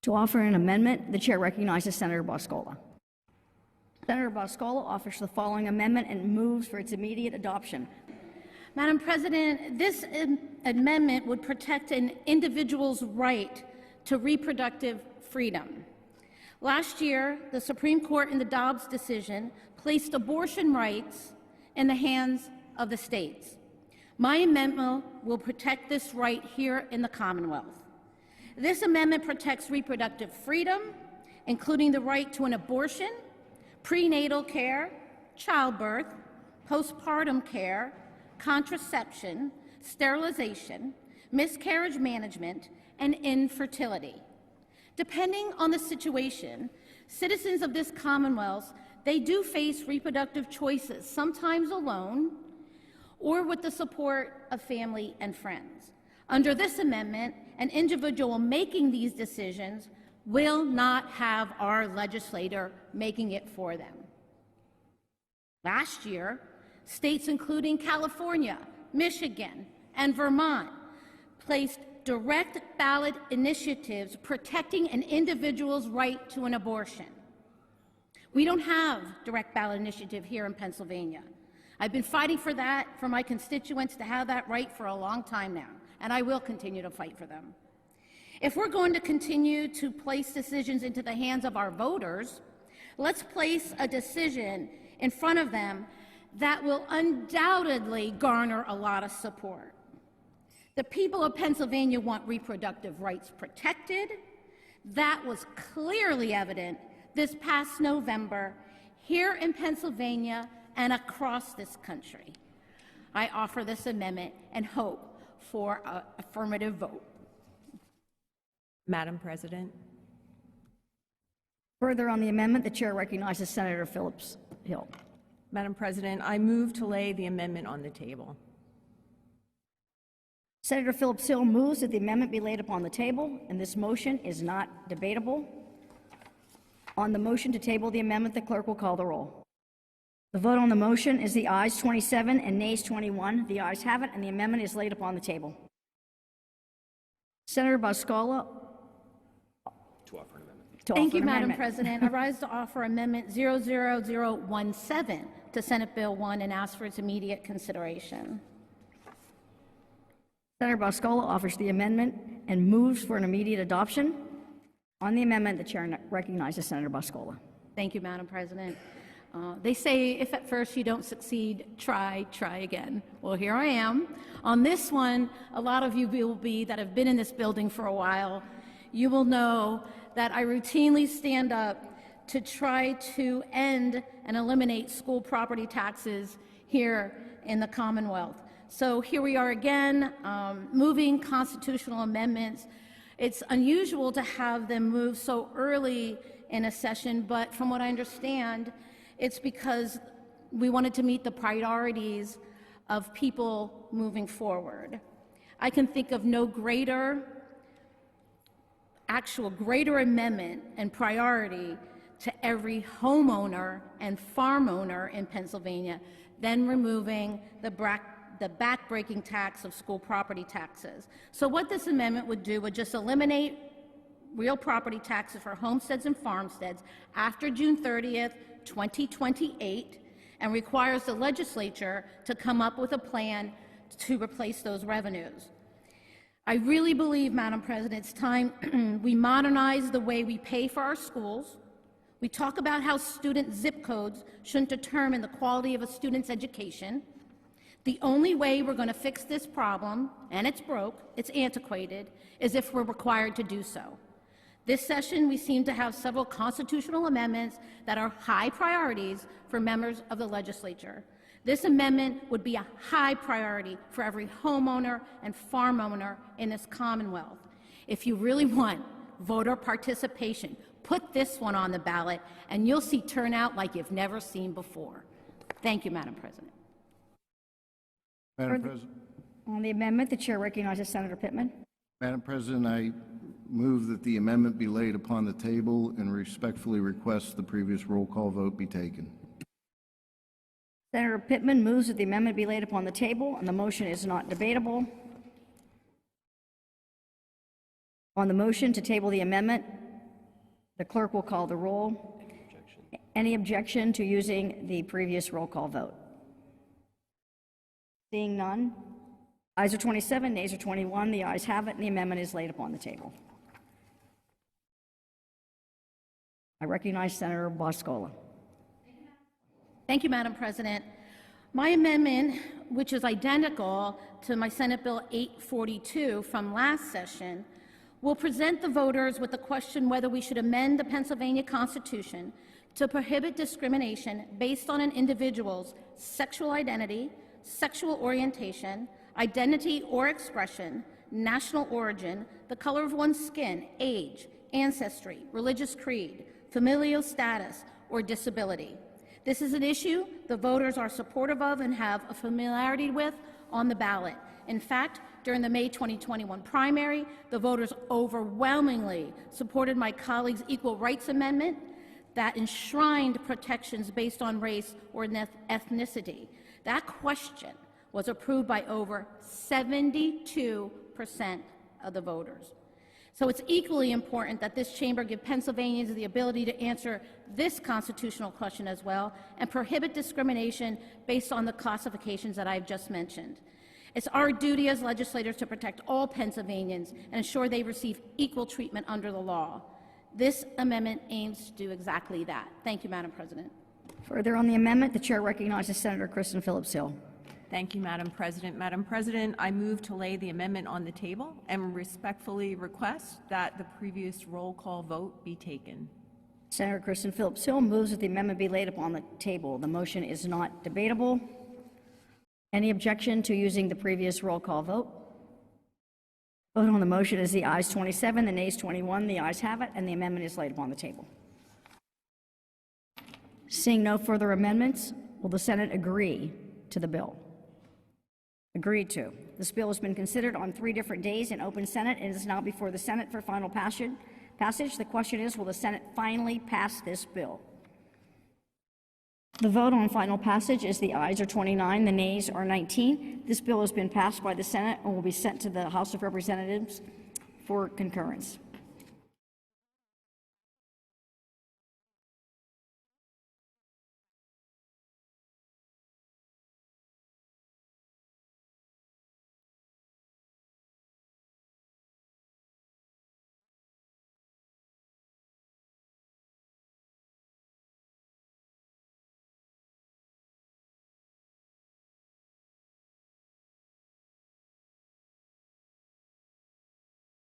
To offer an amendment, the chair recognizes Senator Boscola. Senator Boscola offers the following amendment and moves for its immediate adoption. Madam President, this amendment would protect an individual's right to reproductive freedom. Last year, the Supreme Court in the Dobbs decision placed abortion rights in the hands of the states. My amendment will protect this right here in the Commonwealth. This amendment protects reproductive freedom, including the right to an abortion, prenatal care, childbirth, postpartum care, contraception, sterilization, miscarriage management, and infertility. Depending on the situation, citizens of this Commonwealth, they do face reproductive choices, sometimes alone or with the support of family and friends. Under this amendment, an individual making these decisions will not have our legislator making it for them. Last year, states including California, Michigan, and Vermont placed direct ballot initiatives protecting an individual's right to an abortion. We don't have direct ballot initiative here in Pennsylvania. I've been fighting for that, for my constituents to have that right for a long time now, and I will continue to fight for them. If we're going to continue to place decisions into the hands of our voters, let's place a decision in front of them that will undoubtedly garner a lot of support. The people of Pennsylvania want reproductive rights protected. That was clearly evident this past November here in Pennsylvania and across this country. I offer this amendment and hope for an affirmative vote. Madam President. Further on the amendment, the chair recognizes Senator Phillips Hill. Madam President, I move to lay the amendment on the table. Senator Phillips Hill moves that the amendment be laid upon the table, and this motion is not debatable. On the motion to table the amendment, the clerk will call the roll. The vote on the motion is the ayes 27 and nays 21. The ayes have it, and the amendment is laid upon the table. Senator Boscola. To offer an amendment. Thank you, Madam President. I rise to offer Amendment 00017 to Senate Bill 1 and ask for its immediate consideration. Senator Boscola offers the amendment and moves for an immediate adoption. On the amendment, the chair recognizes Senator Boscola. Thank you, Madam President. They say if at first you don't succeed, try again. Well, here I am. On this one, a lot of you that have been in this building for a while, you will know that I routinely stand up to try to end and eliminate school property taxes here in the Commonwealth. So here we are again, moving constitutional amendments. It's unusual to have them move so early in a session, but from what I understand, it's because we wanted to meet the priorities of people moving forward. I can think of no greater amendment and priority to every homeowner and farm owner in Pennsylvania than removing the back-breaking tax of school property taxes. So what this amendment would do would just eliminate real property taxes for homesteads and farmsteads after June 30th, 2028, and requires the legislature to come up with a plan to replace those revenues. I really believe, Madam President, it's time we modernize the way we pay for our schools. We talk about how student zip codes shouldn't determine the quality of a student's education. The only way we're going to fix this problem, and it's broke, it's antiquated, is if we're required to do so. This session, we seem to have several constitutional amendments that are high priorities for members of the legislature. This amendment would be a high priority for every homeowner and farm owner in this Commonwealth. If you really want voter participation, put this one on the ballot, and you'll see turnout like you've never seen before. Thank you, Madam President. Madam President. On the amendment, the chair recognizes Senator Pittman. Madam President, I move that the amendment be laid upon the table and respectfully request the previous roll call vote be taken. Senator Pittman moves that the amendment be laid upon the table, and the motion is not debatable. On the motion to table the amendment, The clerk will call the roll. Any objection to using the previous roll call vote? Seeing none, ayes are 27, nays are 21. The ayes have it, and the amendment is laid upon the table. I recognize Senator Boscola. Thank you, Madam President. My amendment, which is identical to my Senate Bill 842 from last session, will present the voters with the question whether we should amend the Pennsylvania Constitution to prohibit discrimination based on an individual's sexual identity, sexual orientation, identity or expression, national origin, the color of one's skin, age, ancestry, religious creed, familial status, or disability. This is an issue the voters are supportive of and have a familiarity with on the ballot. In fact, during the May 2021 primary, the voters overwhelmingly supported my colleague's Equal Rights Amendment that enshrined protections based on race or ethnicity. That question was approved by over 72% of the voters. So it's equally important that this chamber give Pennsylvanians the ability to answer this constitutional question as well and prohibit discrimination based on the classifications that I've just mentioned. It's our duty as legislators to protect all Pennsylvanians and ensure they receive equal treatment under the law. This amendment aims to do exactly that. Thank you, Madam President. Further on the amendment, the chair recognizes Senator Kristen Phillips Hill. Thank you, Madam President. Madam President, I move to lay the amendment on the table and respectfully request that the previous roll call vote be taken. Senator Kristen Phillips Hill moves that the amendment be laid upon the table. The motion is not debatable. Any objection to using the previous roll call vote? Vote on the motion is the ayes 27, the nays 21. The ayes have it, and the amendment is laid upon the table. Seeing no further amendments, will the Senate agree to the bill? Agreed to. This bill has been considered on 3 different days in open Senate and is now before the Senate for final passage. The question is, will the Senate finally pass this bill? The vote on final passage is the ayes are 29, the nays are 19. This bill has been passed by the Senate and will be sent to the House of Representatives for concurrence.